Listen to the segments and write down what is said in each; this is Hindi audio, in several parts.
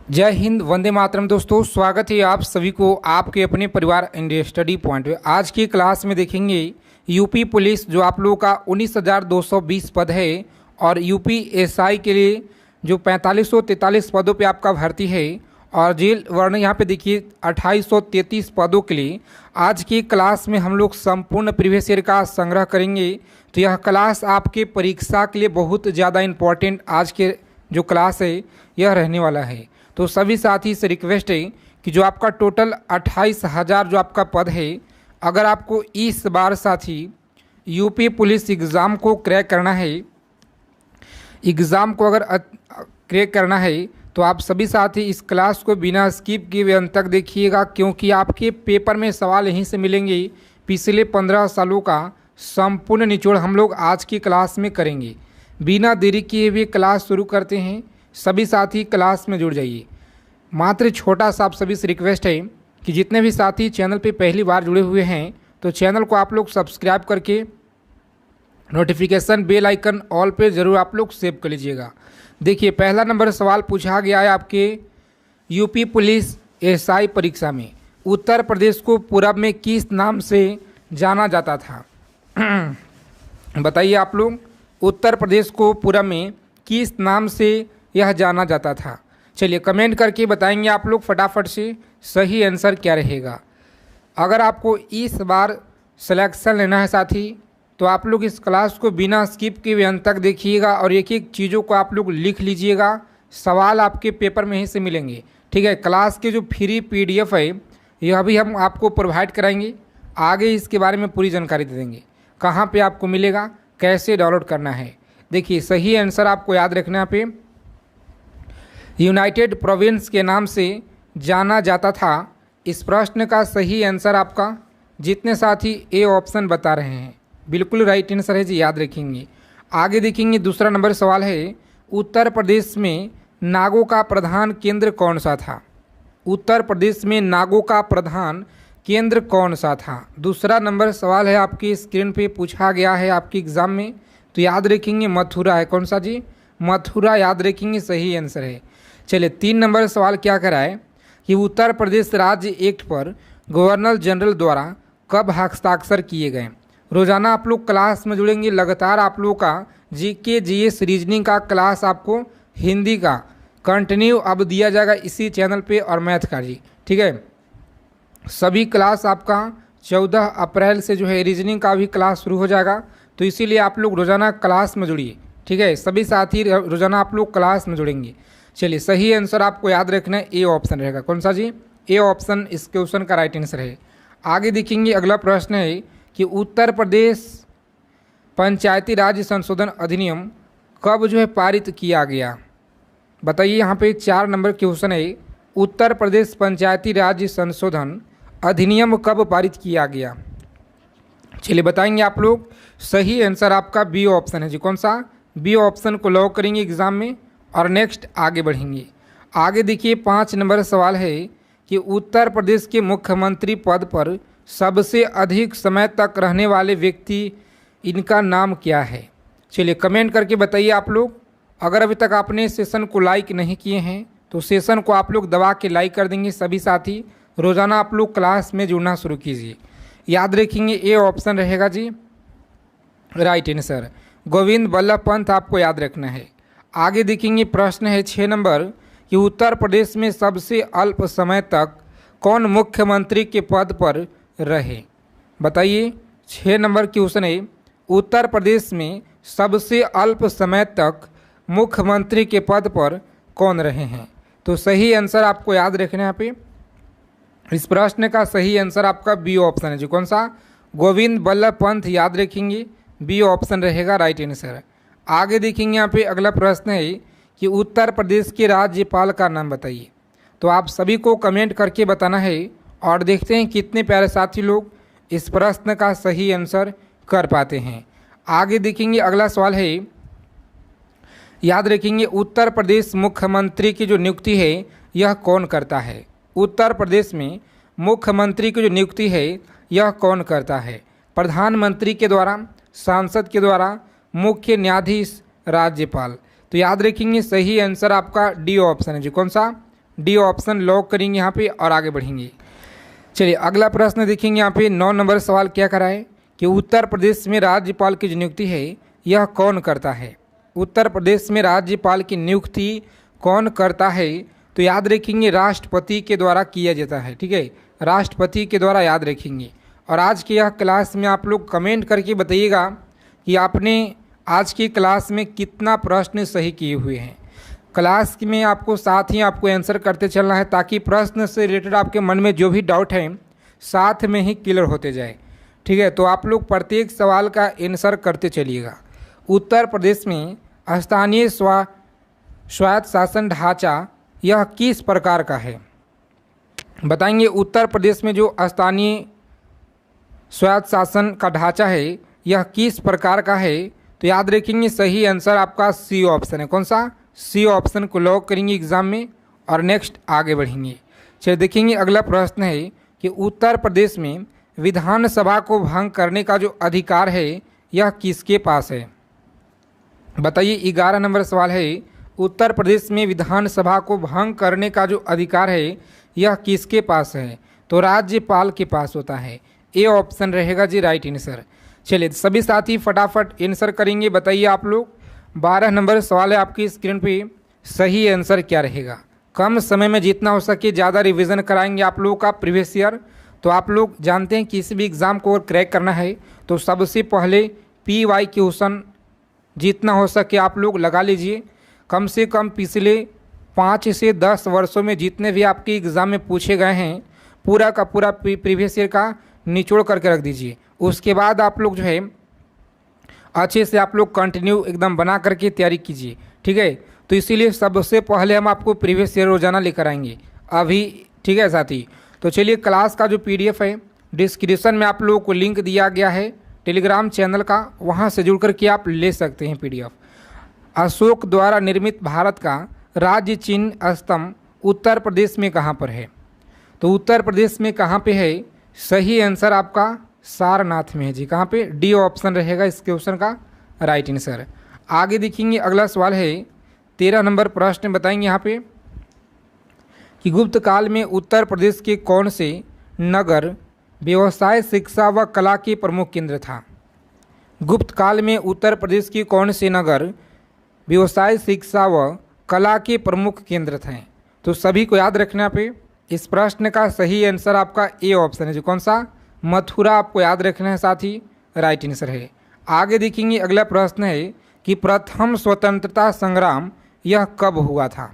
जय हिंद, वंदे मातरम। दोस्तों, स्वागत है आप सभी को आपके अपने परिवार इंडिया स्टडी पॉइंट में। आज की क्लास में देखेंगे यूपी पुलिस जो आप लोगों का 19,220 पद है और यूपी एसआई के लिए जो 4543 पदों पे आपका भर्ती है और जेल वर्ण यहाँ पे देखिए 2833 पदों के लिए आज की क्लास में हम लोग संपूर्ण प्रीवियस ईयर का संग्रह करेंगे। तो यह क्लास आपके परीक्षा के लिए बहुत ज़्यादा इम्पोर्टेंट आज के जो क्लास है यह रहने वाला है। तो सभी साथी से रिक्वेस्ट है कि जो आपका टोटल 28,000 जो आपका पद है, अगर आपको इस बार साथी यूपी पुलिस एग्ज़ाम को क्रैक करना है, एग्ज़ाम को अगर क्रैक करना है तो आप सभी साथी इस क्लास को बिना स्किप किए अंत तक देखिएगा, क्योंकि आपके पेपर में सवाल यहीं से मिलेंगे। पिछले 15 सालों का संपूर्ण निचोड़ हम लोग आज की क्लास में करेंगे। बिना देरी किए हुए क्लास शुरू करते हैं। सभी साथी क्लास में जुड़ जाइए। मात्र छोटा सा आप सभी से रिक्वेस्ट है कि जितने भी साथी चैनल पे पहली बार जुड़े हुए हैं तो चैनल को आप लोग सब्सक्राइब करके नोटिफिकेशन बेल आइकन ऑल पे ज़रूर आप लोग सेव कर लीजिएगा। देखिए, पहला नंबर सवाल पूछा गया है आपके यूपी पुलिस एसआई परीक्षा में। उत्तर प्रदेश को पूरब में किस नाम से जाना जाता था? बताइए आप लोग, उत्तर प्रदेश को पूरब में किस नाम से यह जाना जाता था? चलिए कमेंट करके बताएंगे आप लोग फटाफट से सही आंसर क्या रहेगा। अगर आपको इस बार सिलेक्शन लेना है साथी तो आप लोग इस क्लास को बिना स्किप किए अंत तक देखिएगा और एक एक चीज़ों को आप लोग लिख लीजिएगा। सवाल आपके पेपर में ही से मिलेंगे, ठीक है। क्लास के जो फ्री PDF है यह भी हम आपको प्रोवाइड कराएंगे। आगे इसके बारे में पूरी जानकारी दे देंगे, कहाँ पे आपको मिलेगा, कैसे डाउनलोड करना है। देखिए, सही आंसर आपको याद रखना पे यूनाइटेड प्रोविंस के नाम से जाना जाता था। इस प्रश्न का सही आंसर आपका जितने साथी ए ऑप्शन बता रहे हैं बिल्कुल राइट आंसर है जी, याद रखेंगे। आगे देखेंगे, दूसरा नंबर सवाल है उत्तर प्रदेश में नागों का प्रधान केंद्र कौन सा था? उत्तर प्रदेश में नागों का प्रधान केंद्र कौन सा था? दूसरा नंबर सवाल है आपकी स्क्रीन पे पूछा गया है आपके एग्ज़ाम में, तो याद रखेंगे मथुरा है। कौन सा जी? मथुरा, याद रखेंगे सही आंसर है। चलिए, 3 नंबर सवाल क्या कराए कि उत्तर प्रदेश राज्य एक्ट पर गवर्नर जनरल द्वारा कब हस्ताक्षर किए गए? रोज़ाना आप लोग क्लास में जुड़ेंगे। लगातार आप लोग का GK GS रीजनिंग का क्लास आपको हिंदी का कंटिन्यू अब दिया जाएगा इसी चैनल पे और मैथ का जी, ठीक है। सभी क्लास आपका 14 अप्रैल से जो है रीजनिंग का भी क्लास शुरू हो जाएगा, तो इसीलिए आप लोग रोज़ाना क्लास में जुड़िए, ठीक है। सभी साथी रोज़ाना आप लोग क्लास में जुड़ेंगे। चलिए, सही आंसर आपको याद रखना है ए ऑप्शन रहेगा। कौन सा जी? ए ऑप्शन इस क्वेश्चन का राइट आंसर है। आगे देखेंगे, अगला प्रश्न है कि उत्तर प्रदेश पंचायती राज संशोधन अधिनियम कब जो है पारित किया गया? बताइए, यहाँ पे 4 नंबर क्वेश्चन है। उत्तर प्रदेश पंचायती राज संशोधन अधिनियम कब पारित किया गया? चलिए बताएंगे आप लोग। सही आंसर आपका बी ऑप्शन है जी। कौन सा? बी ऑप्शन को लॉक करेंगे एग्जाम में और नेक्स्ट आगे बढ़ेंगे। आगे देखिए, 5 नंबर सवाल है कि उत्तर प्रदेश के मुख्यमंत्री पद पर सबसे अधिक समय तक रहने वाले व्यक्ति, इनका नाम क्या है? चलिए कमेंट करके बताइए आप लोग। अगर अभी तक आपने सेशन को लाइक नहीं किए हैं तो सेशन को आप लोग दबा के लाइक कर देंगे। सभी साथी रोज़ाना आप लोग क्लास में जुड़ना शुरू कीजिए। याद रखेंगे ए ऑप्शन रहेगा जी राइट आंसर। गोविंद बल्लभ पंत आपको याद रखना है। आगे देखेंगे, प्रश्न है 6 नंबर कि उत्तर प्रदेश में सबसे अल्प समय तक कौन मुख्यमंत्री के पद पर रहे? बताइए, 6 नंबर क्वेश्चन है उत्तर प्रदेश में सबसे अल्प समय तक मुख्यमंत्री के पद पर कौन रहे हैं? तो सही आंसर आपको याद रखना है यहाँ पे। इस प्रश्न का सही आंसर आपका बी ऑप्शन है जी। कौन सा? गोविंद बल्लभ पंत, याद रखेंगे बी ऑप्शन रहेगा राइट आंसर। आगे देखेंगे, यहाँ पे अगला प्रश्न है कि उत्तर प्रदेश के राज्यपाल का नाम बताइए। तो आप सभी को कमेंट करके बताना है और देखते हैं कितने प्यारे साथी लोग इस प्रश्न का सही आंसर कर पाते हैं। आगे देखेंगे, अगला सवाल है, याद रखेंगे उत्तर प्रदेश मुख्यमंत्री की जो नियुक्ति है यह कौन करता है? उत्तर प्रदेश में मुख्यमंत्री की जो नियुक्ति है यह कौन करता है? प्रधानमंत्री के द्वारा, सांसद के द्वारा, मुख्य न्यायाधीश, राज्यपाल। तो याद रखेंगे सही आंसर आपका डी ऑप्शन है जी। कौन सा? डी ऑप्शन लॉक करेंगे यहाँ पे और आगे बढ़ेंगे। चलिए अगला प्रश्न देखेंगे यहाँ पे 9 नंबर सवाल क्या करा है कि उत्तर प्रदेश में राज्यपाल की जो नियुक्ति है यह कौन करता है। उत्तर प्रदेश में राज्यपाल की नियुक्ति कौन करता है, तो याद रखेंगे राष्ट्रपति के द्वारा किया जाता है। ठीक है, राष्ट्रपति के द्वारा याद रखेंगे। और आज की यह क्लास में आप लोग कमेंट करके बताइएगा कि आपने आज की क्लास में कितना प्रश्न सही किए हुए हैं। क्लास में आपको साथ ही आपको आंसर करते चलना है ताकि प्रश्न से रिलेटेड आपके मन में जो भी डाउट है साथ में ही क्लियर होते जाए। ठीक है, तो आप लोग प्रत्येक सवाल का आंसर करते चलिएगा। उत्तर प्रदेश में स्थानीय स्वायत्त शासन ढांचा यह किस प्रकार का है, बताएंगे। उत्तर प्रदेश में जो स्थानीय स्वायत्त शासन का ढांचा है यह किस प्रकार का है, तो याद रखेंगे सही आंसर आपका सी ऑप्शन है। कौन सा? सी ऑप्शन को लॉक करेंगे एग्जाम में और नेक्स्ट आगे बढ़ेंगे। चलिए देखेंगे अगला प्रश्न है कि उत्तर प्रदेश में विधानसभा को भंग करने का जो अधिकार है यह किसके पास है, बताइए। 11 नंबर सवाल है, उत्तर प्रदेश में विधानसभा को भंग करने का जो अधिकार है यह किसके पास है, तो राज्यपाल के पास होता है। ए ऑप्शन रहेगा जी राइट आंसर। चलिए सभी साथी फटाफट आंसर करेंगे, बताइए आप लोग। 12 नंबर सवाल है आपकी स्क्रीन पे, सही आंसर क्या रहेगा। कम समय में जितना हो सके ज़्यादा रिवीजन कराएंगे आप लोगों का प्रीवियस ईयर। तो आप लोग जानते हैं किसी भी एग्ज़ाम को क्रैक करना है तो सबसे पहले PY क्वेश्चन जितना हो सके आप लोग लगा लीजिए। कम से कम पिछले 5 से 10 वर्षों में जितने भी आपके एग्ज़ाम में पूछे गए हैं पूरा का पूरा प्रीवियस ईयर का निचोड़ करके रख दीजिए। उसके बाद आप लोग जो है अच्छे से आप लोग कंटिन्यू एकदम बना करके तैयारी कीजिए। ठीक है, तो इसीलिए सबसे पहले हम आपको प्रीवियस ईयर रोजाना लेकर आएंगे अभी। ठीक है साथी, तो चलिए क्लास का जो PDF है डिस्क्रिप्शन में आप लोगों को लिंक दिया गया है टेलीग्राम चैनल का, वहाँ से जुड़ करके आप ले सकते हैं PDF। अशोक द्वारा निर्मित भारत का राज्य चिन्ह स्तंभ उत्तर प्रदेश में कहाँ पर है, तो उत्तर प्रदेश में कहाँ पे है, सही आंसर आपका सारनाथ में है जी। कहाँ पे? डी ऑप्शन रहेगा इस क्वेश्चन का राइट आंसर। आगे देखेंगे अगला सवाल है 13 नंबर प्रश्न, बताएंगे यहाँ पे कि गुप्त काल में उत्तर प्रदेश के कौन से नगर व्यवसाय शिक्षा व कला के प्रमुख केंद्र था। गुप्त काल में उत्तर प्रदेश के कौन से नगर व्यवसाय शिक्षा व कला के प्रमुख केंद्र थे, तो सभी को याद रखना पे इस प्रश्न का सही आंसर आपका ए ऑप्शन है जो कौन सा, मथुरा आपको याद रखना है, साथ ही राइट आंसर है। आगे देखेंगे अगला प्रश्न है कि प्रथम स्वतंत्रता संग्राम यह कब हुआ था।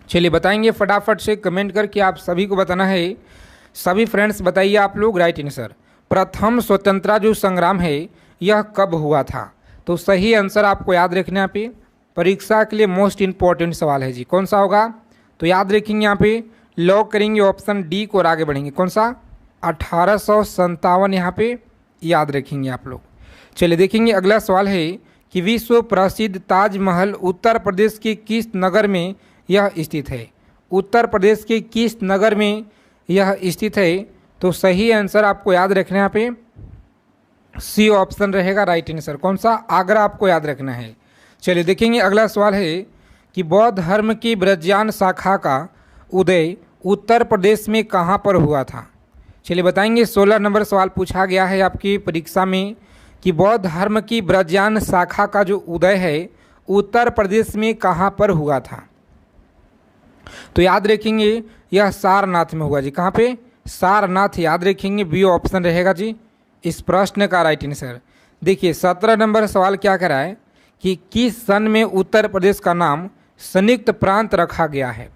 चलिए बताएंगे फटाफट से कमेंट करके, आप सभी को बताना है। सभी फ्रेंड्स बताइए आप लोग राइट आंसर। प्रथम स्वतंत्रता जो संग्राम है यह कब हुआ था, तो सही आंसर आपको याद रखना पे परीक्षा के लिए मोस्ट इंपॉर्टेंट सवाल है जी। कौन सा होगा, तो याद रखेंगे यहाँ पे लॉक करेंगे ऑप्शन डी को और आगे बढ़ेंगे। कौन सा? 1857 यहाँ पे याद रखेंगे आप लोग। चलिए देखेंगे अगला सवाल है कि विश्व प्रसिद्ध ताजमहल उत्तर प्रदेश के किस नगर में यह स्थित है। उत्तर प्रदेश के किस नगर में यह स्थित है, तो सही आंसर आपको याद रखना है यहाँ पे सी ऑप्शन रहेगा राइट आंसर। कौन सा? आगरा आपको याद रखना है। चलिए देखेंगे अगला सवाल है कि बौद्ध धर्म की ब्रजयान शाखा का उदय उत्तर प्रदेश में कहाँ पर हुआ था। चलिए बताएंगे 16 नंबर सवाल पूछा गया है आपकी परीक्षा में कि बौद्ध धर्म की ब्रजयान शाखा का जो उदय है उत्तर प्रदेश में कहाँ पर हुआ था, तो याद रखेंगे यह सारनाथ में हुआ जी। कहाँ पे? सारनाथ याद रखेंगे, बी ऑप्शन रहेगा जी इस प्रश्न का राइट आंसर। देखिए 17 नंबर सवाल क्या करा है कि किस सन में उत्तर प्रदेश का नाम संयुक्त प्रांत रखा गया है।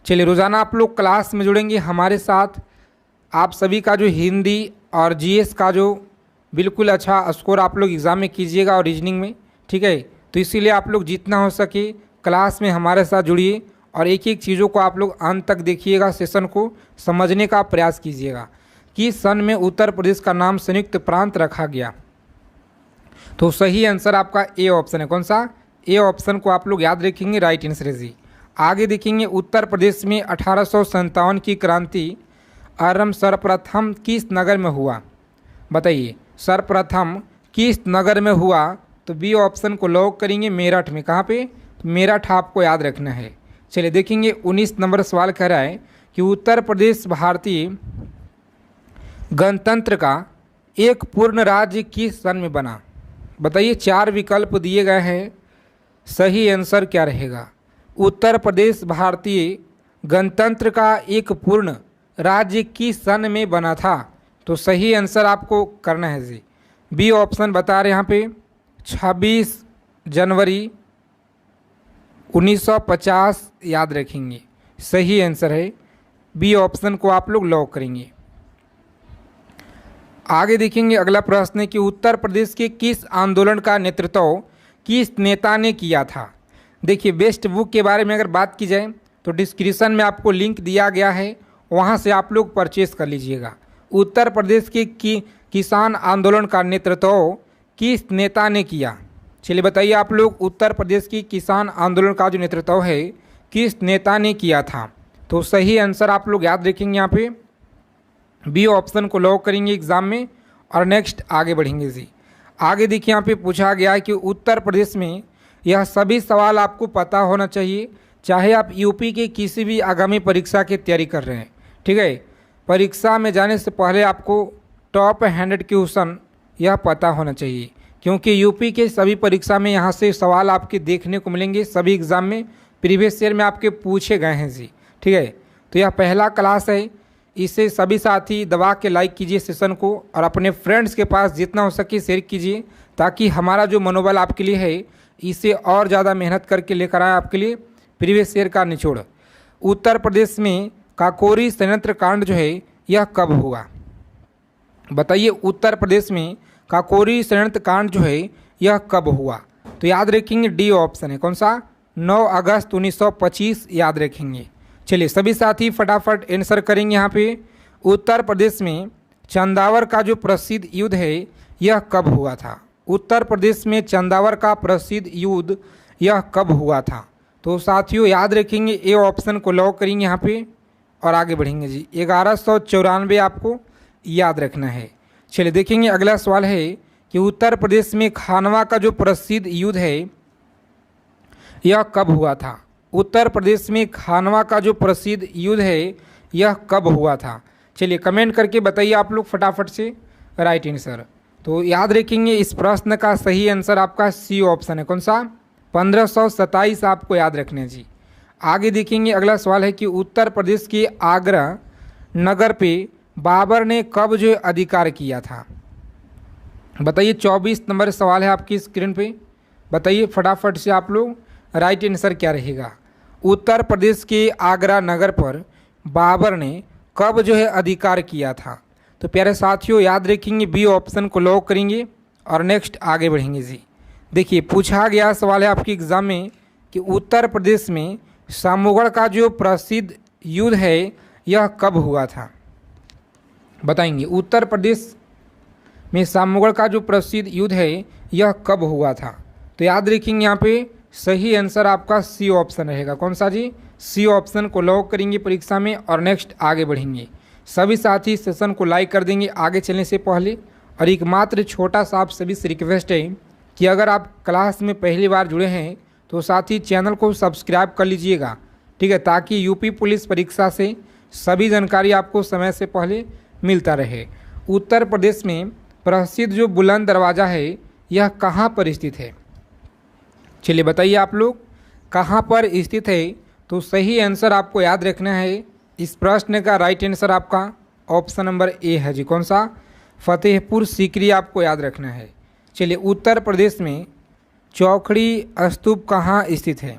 चलिए रोज़ाना आप लोग क्लास में जुड़ेंगे हमारे साथ। आप सभी का जो हिंदी और GS का जो बिल्कुल अच्छा स्कोर आप लोग एग्ज़ाम में कीजिएगा और रीजनिंग में। ठीक है, तो इसीलिए आप लोग जितना हो सके क्लास में हमारे साथ जुड़िए और एक एक चीज़ों को आप लोग अंत तक देखिएगा, सेशन को समझने का प्रयास कीजिएगा कि सन में उत्तर प्रदेश का नाम संयुक्त प्रांत रखा गया, तो सही आंसर आपका ए ऑप्शन है। कौन सा? ए ऑप्शन को आप लोग याद रखेंगे राइट आंसर है जी। आगे देखेंगे उत्तर प्रदेश में 1857 की क्रांति आरंभ सर्वप्रथम किस नगर में हुआ, बताइए सर्वप्रथम किस नगर में हुआ, तो बी ऑप्शन को लॉक करेंगे मेरठ में। कहाँ पे? तो मेरठ आपको याद रखना है। चलिए देखेंगे 19 नंबर सवाल कह रहा है कि उत्तर प्रदेश भारतीय गणतंत्र का एक पूर्ण राज्य किस सन में बना। बताइए, 4 विकल्प दिए गए हैं, सही आंसर क्या रहेगा। उत्तर प्रदेश भारतीय गणतंत्र का एक पूर्ण राज्य किस सन में बना था, तो सही आंसर आपको करना है जी। बी ऑप्शन बता रहे हैं यहाँ पे 26 जनवरी 1950 याद रखेंगे, सही आंसर है बी ऑप्शन को आप लोग लॉक करेंगे। आगे देखेंगे अगला प्रश्न है कि उत्तर प्रदेश के किस आंदोलन का नेतृत्व किस नेता ने किया था। देखिए, बेस्ट बुक के बारे में अगर बात की जाए तो डिस्क्रिप्शन में आपको लिंक दिया गया है, वहां से आप लोग परचेस कर लीजिएगा। उत्तर प्रदेश के किसान आंदोलन का नेतृत्व किस नेता ने किया। चलिए बताइए आप लोग, उत्तर प्रदेश की किसान आंदोलन का जो नेतृत्व है किस नेता ने किया था, तो सही आंसर आप लोग याद रखेंगे यहाँ पे बी ऑप्शन को लॉक करेंगे एग्जाम में। और नेक्स्ट आगे बढ़ेंगे जी। आगे देखिए यहाँ पे पूछा गया है कि उत्तर प्रदेश में, यह सभी सवाल आपको पता होना चाहिए, चाहे आप यूपी के किसी भी आगामी परीक्षा की तैयारी कर रहे हैं, ठीक है। परीक्षा में जाने से पहले आपको टॉप 100 क्वेश्चन यह पता होना चाहिए, क्योंकि यूपी के सभी परीक्षा में यहाँ से सवाल आपके देखने को मिलेंगे, सभी एग्ज़ाम में प्रीवियस ईयर में आपके पूछे गए हैं जी, ठीक है। तो यह पहला क्लास है, इसे सभी साथी दबा के लाइक कीजिए सेशन को, और अपने फ्रेंड्स के पास जितना हो सके शेयर कीजिए, ताकि हमारा जो मनोबल आपके लिए है इसे और ज़्यादा मेहनत करके लेकर आए आपके लिए प्रीवियस ईयर का निचोड़। उत्तर प्रदेश में काकोरी संयंत्र कांड जो है यह कब हुआ। बताइए, उत्तर प्रदेश में काकोरी संयंत्र कांड जो है यह कब हुआ, तो याद रखेंगे डी ऑप्शन है, कौन सा, 9 अगस्त 1925 याद रखेंगे। चलिए सभी साथी फटाफट आंसर करेंगे यहाँ पे। उत्तर प्रदेश में चंदावर का जो प्रसिद्ध युद्ध है यह कब हुआ था। उत्तर प्रदेश में चंदावर का प्रसिद्ध युद्ध यह कब हुआ था, तो साथियों याद रखेंगे ए ऑप्शन को लॉक करेंगे यहाँ पे और आगे बढ़ेंगे जी। 1194 आपको याद रखना है। चलिए देखेंगे अगला सवाल है कि उत्तर प्रदेश में खानवा का जो प्रसिद्ध युद्ध है यह कब हुआ था। उत्तर प्रदेश में खानवा का जो प्रसिद्ध युद्ध है यह कब हुआ था। चलिए कमेंट करके बताइए आप लोग फटाफट से राइट आंसर। तो याद रखेंगे इस प्रश्न का सही आंसर आपका सी ऑप्शन है, कौन सा, 1527 आपको याद रखना है जी। आगे देखेंगे अगला सवाल है कि उत्तर प्रदेश के आगरा नगर पे बाबर ने कब जो अधिकार किया था। बताइए, 24 नंबर सवाल है आपकी स्क्रीन पे, बताइए फटाफट से आप लोग राइट आंसर क्या रहेगा। उत्तर प्रदेश के आगरा नगर पर बाबर ने कब जो है अधिकार किया था, तो प्यारे साथियों याद रखेंगे बी ऑप्शन को लॉक करेंगे और नेक्स्ट आगे बढ़ेंगे जी। देखिए पूछा गया सवाल है आपके एग्जाम में कि उत्तर प्रदेश में सामूगढ़ का जो प्रसिद्ध युद्ध है यह कब हुआ था। बताएंगे उत्तर प्रदेश में सामूगढ़ का जो प्रसिद्ध युद्ध है यह कब हुआ था, तो याद रखेंगे यहाँ पे सही आंसर आपका सी ऑप्शन रहेगा, कौन सा जी, सी ऑप्शन को लॉक करेंगे परीक्षा में और नेक्स्ट आगे बढ़ेंगे। सभी साथी सेशन को लाइक कर देंगे आगे चलने से पहले। और एक मात्र छोटा सा आप सभी से रिक्वेस्ट है कि अगर आप क्लास में पहली बार जुड़े हैं तो साथ ही चैनल को सब्सक्राइब कर लीजिएगा, ठीक है, ताकि यूपी पुलिस परीक्षा से सभी जानकारी आपको समय से पहले मिलता रहे। उत्तर प्रदेश में प्रसिद्ध जो बुलंद दरवाज़ा है यह कहाँ पर स्थित है। चलिए बताइए आप लोग कहाँ पर स्थित है, तो सही आंसर आपको याद रखना है। इस प्रश्न का राइट आंसर आपका ऑप्शन नंबर ए है जी, कौन सा, फतेहपुर सीकरी आपको याद रखना है। चलिए उत्तर प्रदेश में चौखड़ी स्तूप कहाँ स्थित है।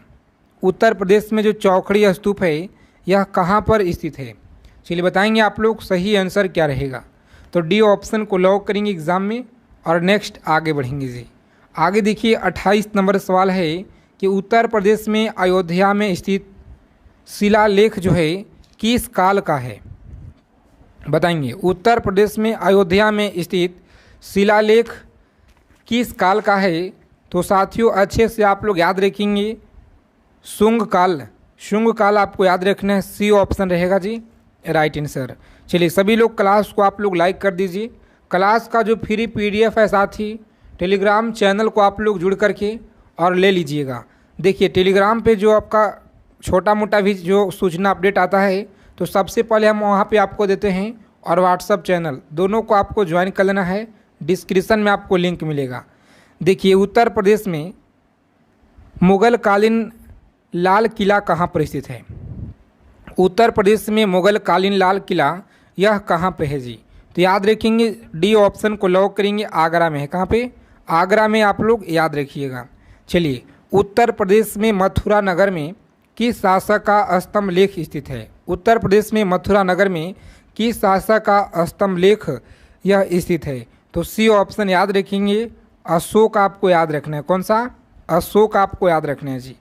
उत्तर प्रदेश में जो चौखड़ी स्तूप है यह कहाँ पर स्थित है। चलिए बताएंगे आप लोग सही आंसर क्या रहेगा, तो डी ऑप्शन को लॉक करेंगे एग्जाम में और नेक्स्ट आगे बढ़ेंगे जी। आगे देखिए 28 नंबर सवाल है कि उत्तर प्रदेश में अयोध्या में स्थित शिलालेख जो है किस काल का है। बताएंगे उत्तर प्रदेश में अयोध्या में स्थित शिलालेख किस काल का है, तो साथियों अच्छे से आप लोग याद रखेंगे शुंग काल, शुंग काल आपको याद रखना है, सी ऑप्शन रहेगा जी राइट आंसर। चलिए सभी लोग क्लास को आप लोग लाइक कर दीजिए। क्लास का जो फ्री पीडीएफ है साथी टेलीग्राम चैनल को आप लोग जुड़ करके और ले लीजिएगा। देखिए टेलीग्राम पे जो आपका छोटा मोटा भी जो सूचना अपडेट आता है तो सबसे पहले हम वहाँ पे आपको देते हैं, और व्हाट्सअप चैनल दोनों को आपको ज्वाइन कर लेना है। डिस्क्रिप्शन में आपको लिंक मिलेगा। देखिए, उत्तर प्रदेश में मुगल कालीन लाल किला कहाँ पर स्थित है? उत्तर प्रदेश में मुगल कालीन लाल किला यह कहाँ पे है जी? तो याद रखेंगे, डी ऑप्शन को लॉक करेंगे, आगरा में है। कहाँ पे? आगरा में, आप लोग याद रखिएगा। चलिए, उत्तर प्रदेश में मथुरा नगर में किस शासक का स्तंभ लेख स्थित है? उत्तर प्रदेश में मथुरा नगर में किस शासक का स्तंभ लेख यह स्थित है? तो सी ऑप्शन याद रखेंगे, अशोक आपको याद रखना है। कौन सा? अशोक आपको याद रखना है जी।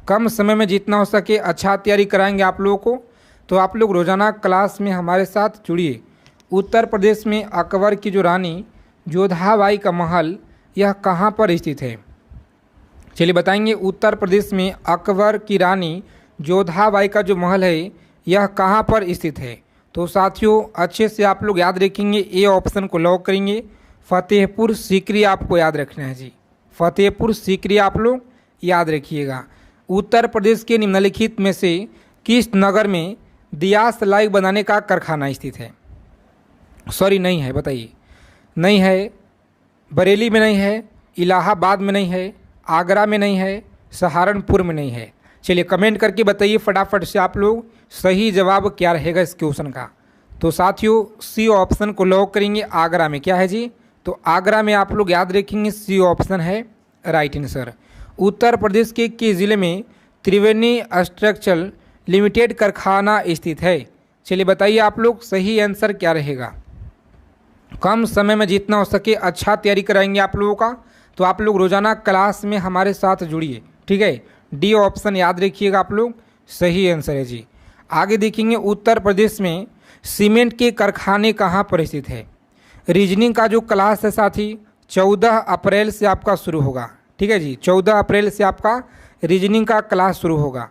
कम समय में जितना हो सके अच्छा तैयारी कराएंगे आप लोगों को, तो आप लोग रोजाना क्लास में हमारे साथ जुड़िए। उत्तर प्रदेश में अकबर की जो रानी जोधाबाई का महल यह कहाँ पर स्थित है? चलिए बताएंगे, उत्तर प्रदेश में अकबर की रानी जोधाबाई का जो महल है यह कहाँ पर स्थित है? तो साथियों, अच्छे से आप लोग याद रखेंगे, ए ऑप्शन को लॉक करेंगे, फतेहपुर सीकरी आपको याद रखना है जी। फतेहपुर सीकरी आप लोग याद रखिएगा। उत्तर प्रदेश के निम्नलिखित में से किस नगर में दिया सलाई बनाने का कारखाना स्थित है? सॉरी, नहीं है, बताइए। नहीं है, बरेली में नहीं है, इलाहाबाद में नहीं है, आगरा में नहीं है, सहारनपुर में नहीं है। चलिए कमेंट करके बताइए फटाफट से आप लोग, सही जवाब क्या रहेगा इस क्वेश्चन का। तो साथियों, सी ऑप्शन को लॉक करेंगे, आगरा में। क्या है जी? तो आगरा में आप लोग याद रखेंगे, सी ऑप्शन है राइट आंसर। उत्तर प्रदेश के किस जिले में त्रिवेणी स्ट्रक्चर लिमिटेड कारखाना स्थित है? चलिए बताइए आप लोग, सही आंसर क्या रहेगा। कम समय में जितना हो सके अच्छा तैयारी कराएंगे आप लोगों का, तो आप लोग रोजाना क्लास में हमारे साथ जुड़िए, ठीक है। डी ऑप्शन याद रखिएगा आप लोग, सही आंसर है जी। आगे देखेंगे, उत्तर प्रदेश में सीमेंट के कारखाने कहाँ पर स्थित है? रीजनिंग का जो क्लास है साथी 14 अप्रैल से आपका शुरू होगा, ठीक है जी। 14 अप्रैल से आपका रीजनिंग का क्लास शुरू होगा,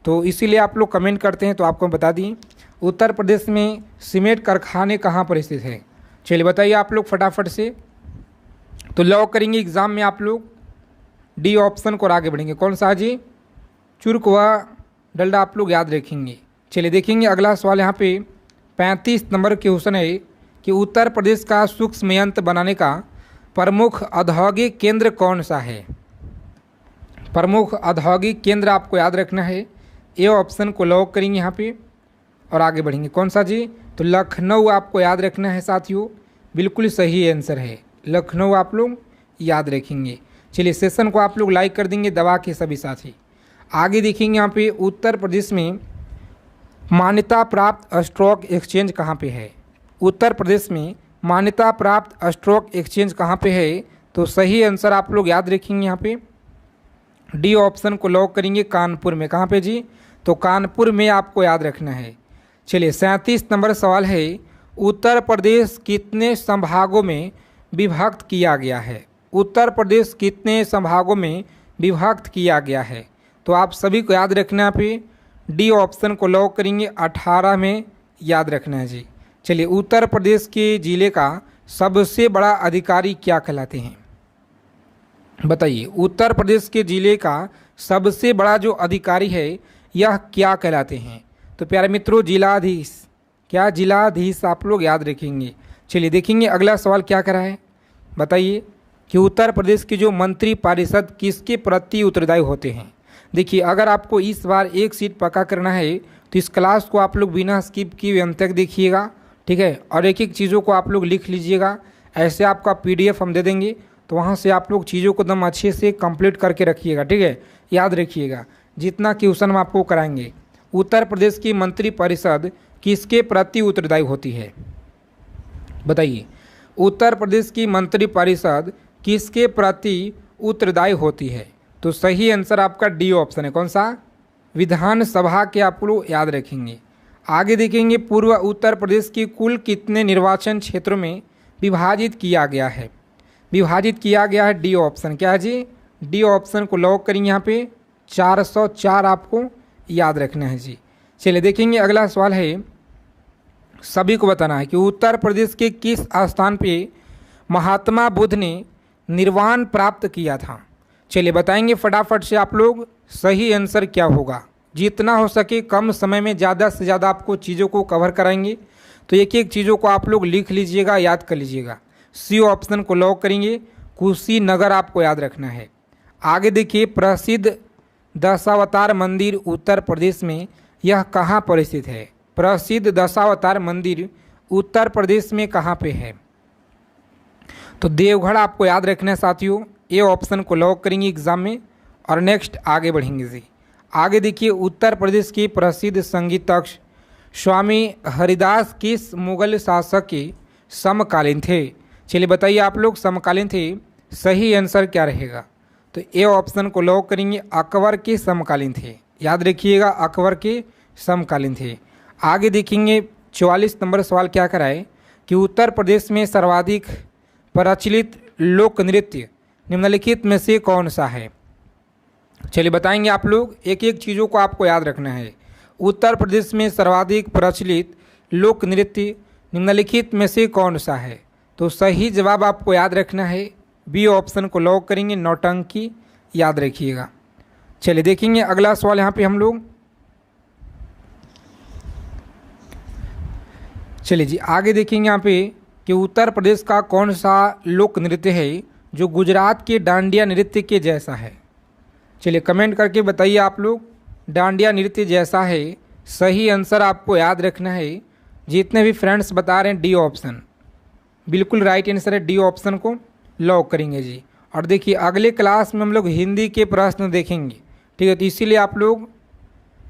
तो इसीलिए आप लोग कमेंट करते हैं, तो आपको बता दिए उत्तर प्रदेश में सीमेंट कारखाने कहाँ पर स्थित है। चलिए बताइए आप लोग फटाफट से। तो लॉक करेंगे एग्ज़ाम में आप लोग डी ऑप्शन को, और आगे बढ़ेंगे। कौन सा जी? चुर्क व डलडा आप लोग याद रखेंगे। चलिए देखेंगे अगला सवाल, यहाँ पे 35 नंबर के क्वेश्चन है कि उत्तर प्रदेश का सूक्ष्म यंत्र बनाने का प्रमुख औद्योगिक केंद्र कौन सा है? प्रमुख औद्योगिक केंद्र आपको याद रखना है, ए ऑप्शन को लॉक करेंगे यहाँ पे, और आगे बढ़ेंगे। कौन सा जी? तो लखनऊ आपको याद रखना है साथियों, बिल्कुल सही आंसर है, लखनऊ आप लोग याद रखेंगे। चलिए सेशन को आप लोग लाइक कर देंगे दबा के सभी साथी। आगे देखेंगे यहाँ पे, उत्तर प्रदेश में मान्यता प्राप्त स्टॉक एक्सचेंज कहाँ पे है? उत्तर प्रदेश में मान्यता प्राप्त स्टॉक एक्सचेंज कहाँ पे है? तो सही आंसर आप लोग याद रखेंगे यहाँ पे, डी ऑप्शन को लॉक करेंगे, कानपुर में। कहाँ पे जी? तो कानपुर में आपको याद रखना है। चलिए 37 नंबर सवाल है, उत्तर प्रदेश कितने संभागों में विभक्त किया गया है? उत्तर प्रदेश कितने संभागों में विभक्त किया गया है? तो आप सभी को याद रखना पे, डी ऑप्शन को लॉक करेंगे, 18 में याद रखना है जी। चलिए, उत्तर प्रदेश के जिले का सबसे बड़ा अधिकारी क्या कहलाते हैं? बताइए, उत्तर प्रदेश के जिले का सबसे बड़ा जो अधिकारी है यह क्या कहलाते हैं? तो प्यारे मित्रों, जिलाधीश। क्या? जिलाधीश आप लोग याद रखेंगे। चलिए देखेंगे अगला सवाल क्या करा है, बताइए कि उत्तर प्रदेश की जो मंत्री परिषद किसके प्रति उत्तरदायी होते हैं? देखिए, अगर आपको इस बार एक सीट पक्का करना है तो इस क्लास को आप लोग बिना स्किप किए अंत तक देखिएगा, ठीक है। और एक एक चीज़ों को आप लोग लिख लीजिएगा, ऐसे आपका PDF हम दे देंगे, तो वहाँ से आप लोग चीज़ों को एकदम अच्छे से कंप्लीट करके रखिएगा, ठीक है। याद रखिएगा जितना क्वेश्चन हम आपको कराएंगे। उत्तर प्रदेश की मंत्री परिषद किसके प्रति उत्तरदायी होती है? बताइए, उत्तर प्रदेश की मंत्री परिषद किसके प्रति उत्तरदायी होती है? तो सही आंसर आपका डी ऑप्शन है। कौन सा? विधानसभा के आप लोग याद रखेंगे। आगे देखेंगे, पूर्व उत्तर प्रदेश की कुल कितने निर्वाचन क्षेत्रों में विभाजित किया गया है? विभाजित किया गया है, डी ऑप्शन। क्या है जी? डी ऑप्शन को लॉक करेंगे यहाँ पे, 404 आपको याद रखना है जी। चलिए देखेंगे अगला सवाल है, सभी को बताना है कि उत्तर प्रदेश के किस स्थान पे महात्मा बुद्ध ने निर्वाण प्राप्त किया था? चलिए बताएंगे फटाफट से आप लोग, सही आंसर क्या होगा। जितना हो सके कम समय में ज़्यादा से ज़्यादा आपको चीज़ों को कवर कराएंगे। तो एक एक चीज़ों को आप लोग लिख लीजिएगा, याद कर लीजिएगा। सी ऑप्शन को लॉक करेंगे, कुशीनगर आपको याद रखना है। आगे देखिए, प्रसिद्ध दशावतार मंदिर उत्तर प्रदेश में यह कहाँ पर स्थित है? प्रसिद्ध दशावतार मंदिर उत्तर प्रदेश में कहाँ पे है? तो देवगढ़ आपको याद रखना है साथियों। ए ऑप्शन को लॉक करेंगे एग्जाम में। और नेक्स्ट आगे बढ़ेंगे जी। आगे देखिए, उत्तर प्रदेश के प्रसिद्ध संगीतज्ञ स्वामी हरिदास किस मुगल शासक के समकालीन थे? चलिए बताइए आप लोग, समकालीन थे, सही आंसर क्या रहेगा? तो ए ऑप्शन को लॉक करेंगे, अकबर के समकालीन थे। याद रखिएगा, अकबर के समकालीन थे। आगे देखेंगे 44 नंबर सवाल क्या कराए कि उत्तर प्रदेश में सर्वाधिक प्रचलित लोक नृत्य निम्नलिखित में से कौन सा है? चलिए बताएंगे आप लोग, एक एक चीज़ों को आपको याद रखना है। उत्तर प्रदेश में सर्वाधिक प्रचलित लोक नृत्य निम्नलिखित में से कौन सा है? तो सही जवाब आपको याद रखना है, बी ऑप्शन को लॉक करेंगे, नौटंकी। याद रखिएगा। चलिए देखेंगे अगला सवाल यहाँ पे हम लोग। चलिए जी, आगे देखेंगे यहाँ पे कि उत्तर प्रदेश का कौन सा लोक नृत्य है जो गुजरात के डांडिया नृत्य के जैसा है? चलिए कमेंट करके बताइए आप लोग, डांडिया नृत्य जैसा है। सही आंसर आपको याद रखना है। जितने भी फ्रेंड्स बता रहे हैं डी ऑप्शन, बिल्कुल राइट आंसर है, डी ऑप्शन को लॉक करेंगे जी। और देखिए अगले क्लास में हम लोग हिंदी के प्रश्न देखेंगे, ठीक है? तो इसीलिए आप लोग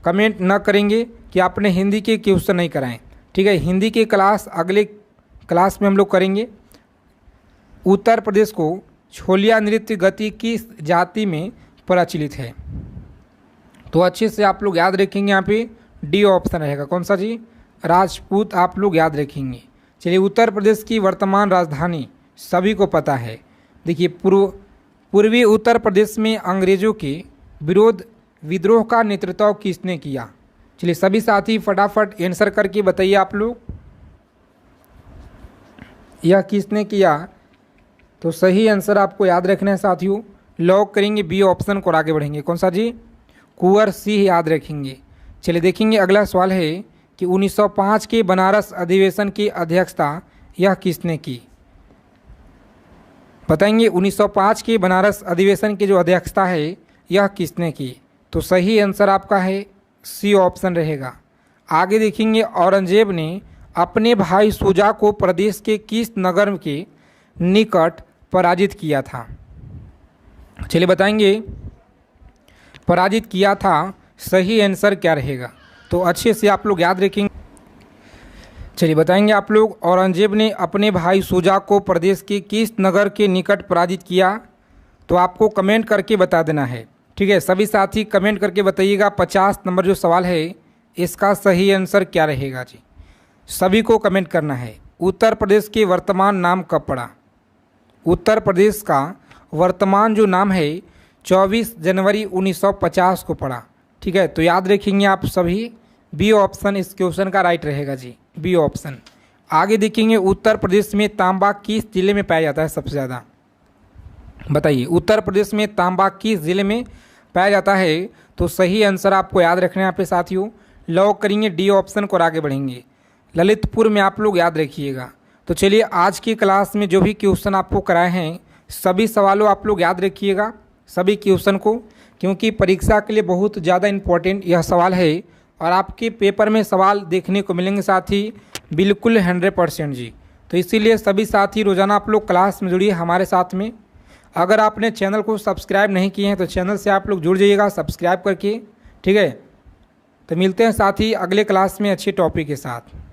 कमेंट न करेंगे कि आपने हिंदी के क्वेश्चन नहीं कराएं, ठीक है? हिंदी की क्लास अगले क्लास में हम लोग करेंगे। उत्तर प्रदेश को छोलिया नृत्य गति किस जाति में प्रचलित है? तो अच्छे से आप लोग याद रखेंगे, यहाँ पे डी ऑप्शन रहेगा। कौन सा जी? राजपूत आप लोग याद रखेंगे। चलिए, उत्तर प्रदेश की वर्तमान राजधानी सभी को पता है। देखिए, पूर्वी उत्तर प्रदेश में अंग्रेजों के विरोध विद्रोह का नेतृत्व किसने किया? चलिए सभी साथी फटाफट आंसर करके बताइए आप लोग, यह किसने किया? तो सही आंसर आपको याद रखना है साथियों, लॉक करेंगे बी ऑप्शन को और आगे बढ़ेंगे। कौन सा जी? कुंवर सिंह याद रखेंगे। चलिए देखेंगे अगला सवाल है कि 1905 के बनारस अधिवेशन की अध्यक्षता यह किसने की? बताएंगे 1905 के बनारस अधिवेशन की जो अध्यक्षता है यह किसने की? तो सही आंसर आपका है सी ऑप्शन रहेगा। आगे देखेंगे, औरंगजेब ने अपने भाई शुजा को प्रदेश के किस नगर के निकट पराजित किया था? चलिए बताएंगे, पराजित किया था, सही आंसर क्या रहेगा? तो अच्छे से आप लोग याद रखेंगे। चलिए बताएंगे आप लोग, औरंगजेब ने अपने भाई शुजा को प्रदेश के किस नगर के निकट पराजित किया? तो आपको कमेंट करके बता देना है, ठीक है? सभी साथी कमेंट करके बताइएगा 50 नंबर जो सवाल है इसका सही आंसर क्या रहेगा जी? सभी को कमेंट करना है। उत्तर प्रदेश के वर्तमान नाम कब पड़ा? उत्तर प्रदेश का वर्तमान जो नाम है 24 जनवरी 1950 को पड़ा, ठीक है? तो याद रखेंगे आप सभी, बी ऑप्शन इस क्वेश्चन का राइट रहेगा जी, बी ऑप्शन। आगे देखेंगे, उत्तर प्रदेश में तांबा किस जिले में पाया जाता है सबसे ज़्यादा? बताइए, उत्तर प्रदेश में तांबा किस जिले में पाया जाता है? तो सही आंसर आपको याद रखना है यहाँ पे साथियों, लॉक करेंगे डी ऑप्शन को और आगे बढ़ेंगे। ललितपुर में आप लोग याद रखिएगा। तो चलिए, आज की क्लास में जो भी क्वेश्चन आपको कराए हैं सभी सवालों आप लोग याद रखिएगा, सभी क्वेश्चन को, क्योंकि परीक्षा के लिए बहुत ज़्यादा इम्पोर्टेंट यह सवाल है और आपके पेपर में सवाल देखने को मिलेंगे साथी, बिल्कुल 100% जी। तो इसीलिए सभी साथी रोज़ाना आप लोग क्लास में जुड़िए हमारे साथ में। अगर आपने चैनल को सब्सक्राइब नहीं किए हैं तो चैनल से आप लोग जुड़ जाइएगा सब्सक्राइब करके, ठीक है? तो मिलते हैं साथी अगले क्लास में अच्छे टॉपिक के साथ।